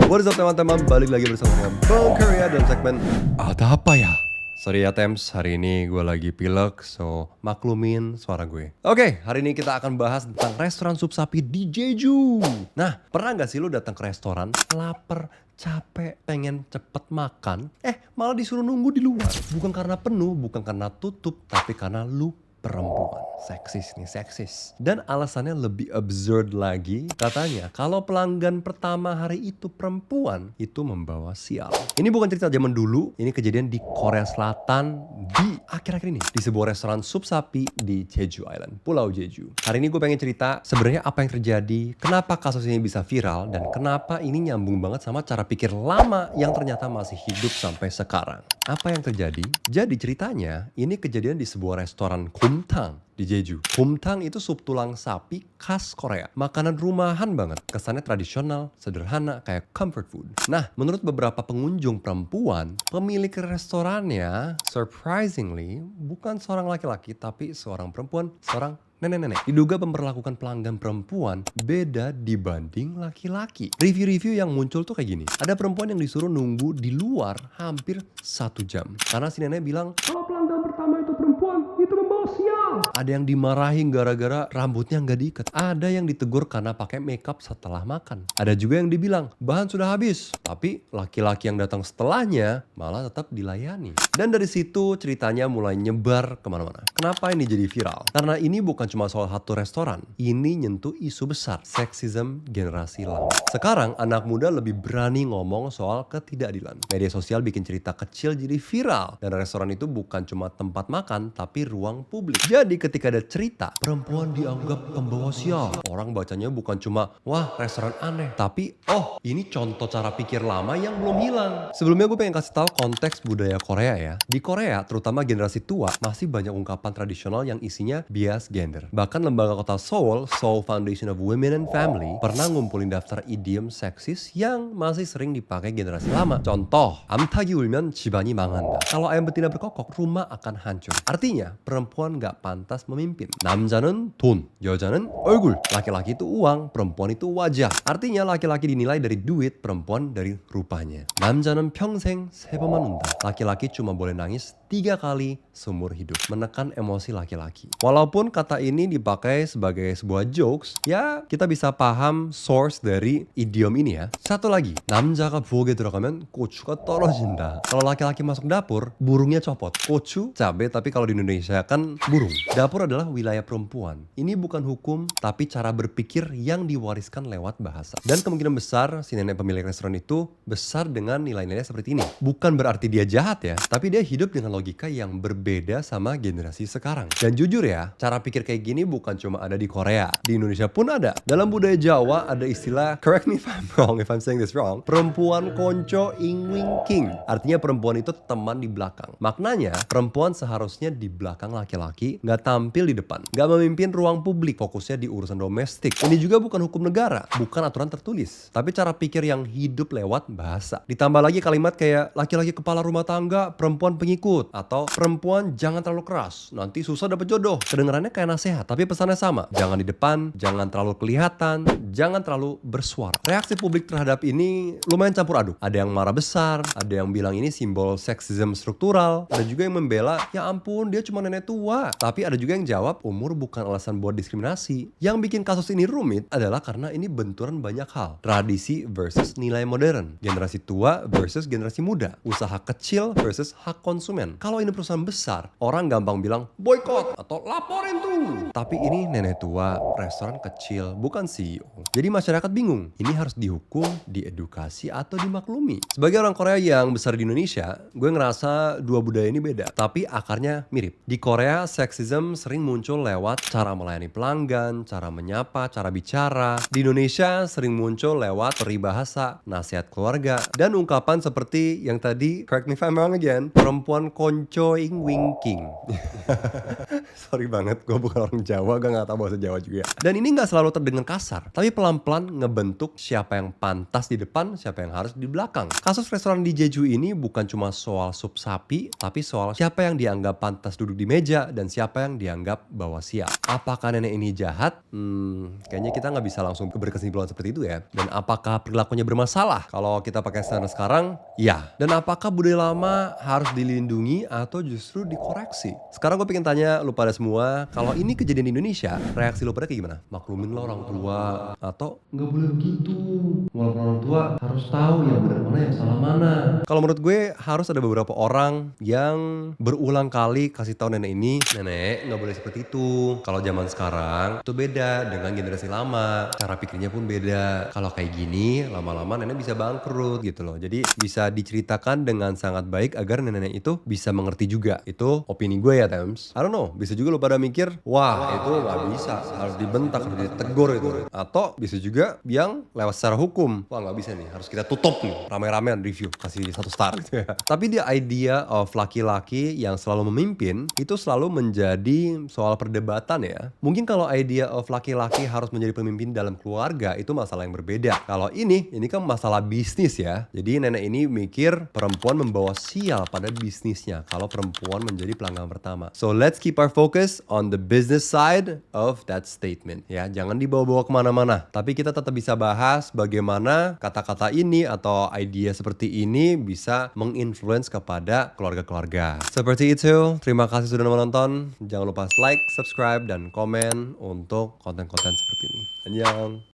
What is up teman-teman, balik lagi bersama dengan Bang Korea dalam segmen Ada Apa Ya? Sorry ya Tems, hari ini gue lagi pilek, so maklumin suara gue. Oke, hari ini kita akan bahas tentang restoran sup sapi di Jeju. Nah, pernah gak sih lu datang ke restoran, lapar, capek, pengen cepet makan, malah disuruh nunggu di luar. Bukan karena penuh, bukan karena tutup, tapi karena lu perempuan. Seksis nih, seksis. Dan alasannya lebih absurd lagi. Katanya kalau pelanggan pertama hari itu perempuan, itu membawa sial. Ini bukan cerita zaman dulu, ini kejadian di Korea Selatan di akhir-akhir ini. Di sebuah restoran sup sapi di Jeju Island, Pulau Jeju. Hari ini gue pengen cerita sebenarnya apa yang terjadi, kenapa kasus ini bisa viral, dan kenapa ini nyambung banget sama cara pikir lama yang ternyata masih hidup sampai sekarang. Apa yang terjadi? Jadi ceritanya, ini kejadian di sebuah restoran Gomtang di Jeju. Gomtang itu sup tulang sapi khas Korea. Makanan rumahan banget. Kesannya tradisional, sederhana, kayak comfort food. Nah, menurut beberapa pengunjung perempuan, pemilik restorannya, surprisingly, bukan seorang laki-laki, tapi seorang perempuan, seorang nenek-nenek. Diduga memperlakukan pelanggan perempuan beda dibanding laki-laki. Review-review yang muncul tuh kayak gini. Ada perempuan yang disuruh nunggu di luar hampir 1 jam. Karena si nenek bilang, kalau pelanggan pertama itu perempuan, itu membawa sial. Ada yang dimarahin gara-gara rambutnya nggak diikat. Ada yang ditegur karena pakai makeup setelah makan. Ada juga yang dibilang, bahan sudah habis. Tapi laki-laki yang datang setelahnya malah tetap dilayani. Dan dari situ ceritanya mulai nyebar kemana-mana. Kenapa ini jadi viral? Karena ini bukan cuma soal satu restoran. Ini nyentuh isu besar, seksisme generasi lama. Sekarang anak muda lebih berani ngomong soal ketidakadilan. Media sosial bikin cerita kecil jadi viral. Dan restoran itu bukan cuma tempat makan, tapi ruang publik. Jadi ketika ada cerita, perempuan dianggap pembawa sial. Orang bacanya bukan cuma, wah restoran aneh. Tapi, oh ini contoh cara pikir lama yang belum hilang. Sebelumnya gue pengen kasih tahu konteks budaya Korea ya. Di Korea, terutama generasi tua, masih banyak ungkapan tradisional yang isinya bias gender. Bahkan lembaga kota Seoul, Seoul Foundation of Women and Family, pernah ngumpulin daftar idiom seksis yang masih sering dipakai generasi lama. Contoh, amtagi 울면 집안이 망한다. Kalau ayam betina berkokok, rumah akan hancur. Artinya, perempuan gak pantas memimpin. 남자는 돈, 여자는 얼굴. Laki-laki itu uang, perempuan itu wajah. Artinya, laki-laki dinilai dari duit, perempuan dari rupanya. 남자는 평생 3번만 운다. Laki-laki cuma boleh nangis 3 kali seumur hidup. Menekan emosi laki-laki. Walaupun kata ini dipakai sebagai sebuah jokes, ya kita bisa paham source dari idiom ini ya. Satu lagi, 남자가 부엌에 들어가면 고추가 떨어진다. Kalau laki-laki masuk dapur, burungnya copot. 고추, cabai, tapi kalau di Indonesia kan burung. Dapur adalah wilayah perempuan. Ini bukan hukum, tapi cara berpikir yang diwariskan lewat bahasa. Dan kemungkinan besar si nenek pemilik restoran itu besar dengan nilai-nilai seperti ini. Bukan berarti dia jahat ya, tapi dia hidup dengan logika yang berbeda sama generasi sekarang. Dan jujur ya, cara pikir kayak gini bukan cuma ada di Korea. Di Indonesia pun ada. Dalam budaya Jawa ada istilah, correct me if I'm wrong, if I'm saying this wrong, perempuan konco ing wing king. Artinya perempuan itu teman di belakang. Maknanya, perempuan seharusnya di belakang laki-laki, nggak tampil di depan. Nggak memimpin ruang publik, fokusnya di urusan domestik. Ini juga bukan hukum negara, bukan aturan tertulis. Tapi cara pikir yang hidup lewat bahasa. Ditambah lagi kalimat kayak, laki-laki kepala rumah tangga, perempuan pengikut. Atau perempuan jangan terlalu keras, nanti susah dapet jodoh. Kedengarannya kayak nasihat, tapi pesannya sama. Jangan di depan, jangan terlalu kelihatan, jangan terlalu bersuara. Reaksi publik terhadap ini lumayan campur aduk. Ada yang marah besar, ada yang bilang ini simbol seksisme struktural, ada juga yang membela, ya ampun dia cuma nenek tua. Tapi ada juga yang jawab, umur bukan alasan buat diskriminasi. Yang bikin kasus ini rumit adalah karena ini benturan banyak hal. Tradisi versus nilai modern, generasi tua versus generasi muda, usaha kecil versus hak konsumen. Kalau ini perusahaan besar, orang gampang bilang boykot atau laporin tuh. Tapi ini nenek tua, restoran kecil, bukan CEO. Jadi masyarakat bingung, ini harus dihukum, diedukasi, atau dimaklumi. Sebagai orang Korea yang besar di Indonesia, gue ngerasa dua budaya ini beda, tapi akarnya mirip. Di Korea, seksisme sering muncul lewat cara melayani pelanggan, cara menyapa, cara bicara. Di Indonesia sering muncul lewat peribahasa, nasihat keluarga, dan ungkapan seperti yang tadi, correct me if I'm wrong again, perempuan konco ing wing king. Sorry banget, gue bukan orang Jawa, gue gak tahu bahasa Jawa juga ya. Dan ini gak selalu terdengar kasar, tapi pelan-pelan ngebentuk siapa yang pantas di depan, siapa yang harus di belakang. Kasus restoran di Jeju ini bukan cuma soal sup sapi, tapi soal siapa yang dianggap pantas duduk di meja dan siapa yang dianggap bawa sial. Apakah nenek ini jahat? Kayaknya kita nggak bisa langsung berkesimpulan seperti itu ya. Dan apakah perilakunya bermasalah? Kalau kita pakai standar sekarang, ya. Dan apakah budaya lama harus dilindungi atau justru dikoreksi? Sekarang gue pengen tanya lu pada semua, kalau ini kejadian di Indonesia, reaksi lu pada kayak gimana? Maklumin lo orang tua, atau nggak boleh begitu, walaupun orang tua harus tahu yang benar mana yang salah mana. Kalau menurut gue harus ada beberapa orang yang berulang kali kasih tahu nenek ini, nenek nggak boleh seperti itu. Kalau zaman sekarang itu beda dengan generasi lama, cara pikirnya pun beda. Kalau kayak gini lama-lama nenek bisa bangkrut gitu loh. Jadi bisa diceritakan dengan sangat baik agar nenek itu bisa mengerti juga. Itu opini gue ya, Thames. I don't know, bisa juga lo pada mikir, wah itu nggak bisa, harus dibentak, harus ditegur itu. Atau bisa juga yang lewat secara hukum, wah nggak bisa nih, harus kita tutup nih, rame-ramean review, kasih 1 star gitu ya. Tapi the idea of laki-laki yang selalu memimpin itu selalu menjadi soal perdebatan ya. Mungkin kalau idea of laki-laki harus menjadi pemimpin dalam keluarga itu masalah yang berbeda. Kalau ini kan masalah bisnis ya. Jadi nenek ini mikir perempuan membawa sial pada bisnisnya kalau perempuan menjadi pelanggan pertama. So let's keep our focus on the business side of that statement ya. Jangan dibawa-bawa kemana-mana. Tapi kita tetap bisa bahas bagaimana kata-kata ini atau idea seperti ini bisa menginfluence kepada keluarga-keluarga. Seperti itu, terima kasih sudah menonton. Jangan lupa like, subscribe, dan komen untuk konten-konten seperti ini. Annyeong!